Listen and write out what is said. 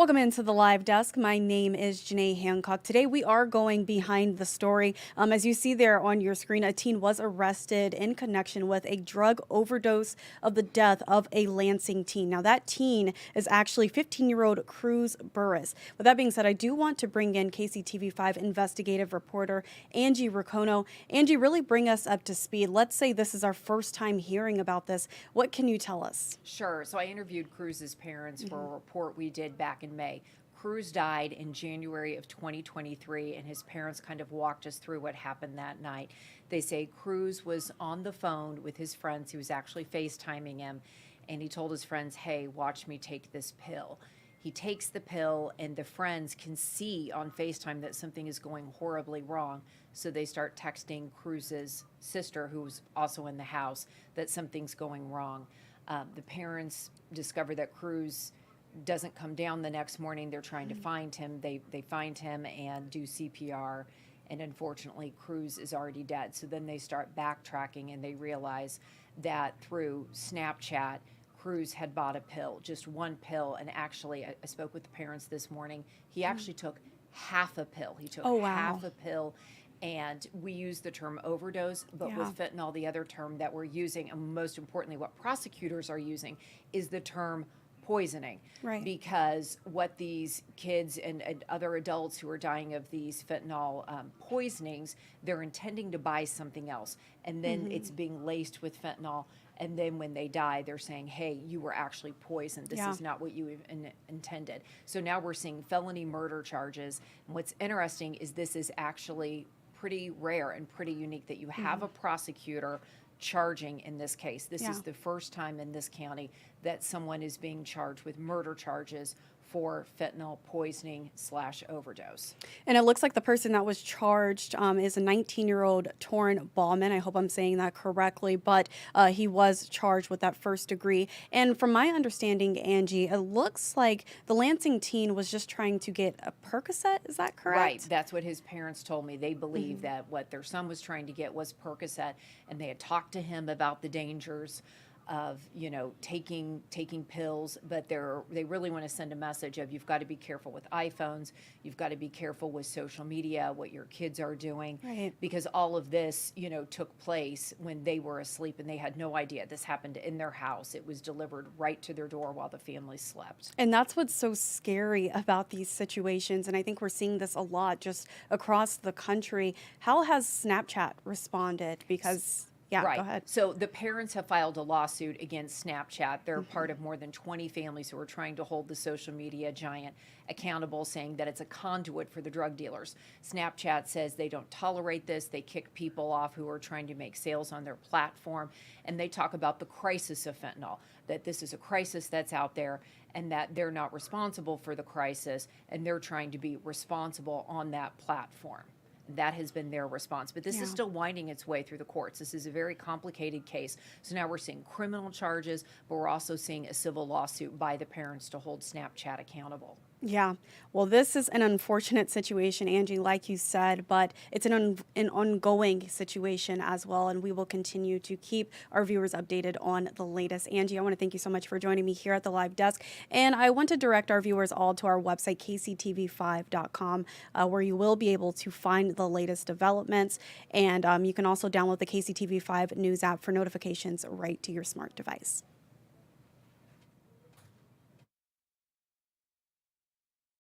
Welcome into the live desk. My name is Janae Hancock. Today we are going behind the story. As you see there on your screen, a teen was arrested in connection with a drug overdose of the death of a Lansing teen. Now that teen is actually 15-year-old Cruz Burris. With that being said, I do want to bring in KCTV5 investigative reporter Angie Riconno. Angie, really bring us up to speed. Let's say this is our first time hearing about this. What can you tell us? Sure. So I interviewed Cruz's parents for a report we did back in May. Cruz died in January of 2023, and his parents kind of walked us through what happened that night. They say Cruz was on the phone with his friends. He was actually FaceTiming him, and he told his friends, "Hey, watch me take this pill." He takes the pill, and the friends can see on FaceTime that something is going horribly wrong. So they start texting Cruz's sister, who's also in the house, that something's going wrong. The parents discover that Cruz doesn't come down the next morning. They're trying to find him. They find him and do CPR, and unfortunately Cruz is already dead. So then they start backtracking, and they realize that through Snapchat, Cruz had bought a pill, just one pill. And actually, I spoke with the parents this morning. He actually took half a pill. He took half a pill. And we use the term overdose, but with fentanyl, the other term that we're using, and most importantly, what prosecutors are using, is the term poisoning. Right. Because what these kids and other adults who are dying of these fentanyl poisonings, they're intending to buy something else, and then it's being laced with fentanyl. And then when they die, they're saying, "Hey, you were actually poisoned. This is not what you intended." So now we're seeing felony murder charges. And what's interesting is this is actually pretty rare and pretty unique that you have a prosecutor charging in this case. This is the first time in this county that someone is being charged with murder charges for fentanyl poisoning / overdose. And it looks like the person that was charged is a 19-year-old Torrin Ballman. I hope I'm saying that correctly, but he was charged with that first degree. And from my understanding, Angie, it looks like the Lansing teen was just trying to get a Percocet. Is that correct? Right. That's what his parents told me. They believe that what their son was trying to get was Percocet, and they had talked to him about the dangers of, taking pills, but they really want to send a message of, you've got to be careful with iPhones, you've got to be careful with social media, what your kids are doing, because all of this, took place when they were asleep, and they had no idea this happened in their house. It was delivered right to their door while the family slept. And that's what's so scary about these situations, and I think we're seeing this a lot just across the country. How has Snapchat responded? Because go ahead. So the parents have filed a lawsuit against Snapchat. They're part of more than 20 families who are trying to hold the social media giant accountable, saying that it's a conduit for the drug dealers. Snapchat says they don't tolerate this. They kick people off who are trying to make sales on their platform. And they talk about the crisis of fentanyl, that this is a crisis that's out there, and that they're not responsible for the crisis, and they're trying to be responsible on that platform. That has been their response. But this is still winding its way through the courts. This is a very complicated case. So now we're seeing criminal charges, but we're also seeing a civil lawsuit by the parents to hold Snapchat accountable. Yeah, well, this is an unfortunate situation, Angie, like you said, but it's an ongoing situation as well, and we will continue to keep our viewers updated on the latest. Angie, I want to thank you so much for joining me here at the live desk, and I want to direct our viewers all to our website, kctv5.com, where you will be able to find the latest developments, and you can also download the KCTV5 News app for notifications right to your smart device.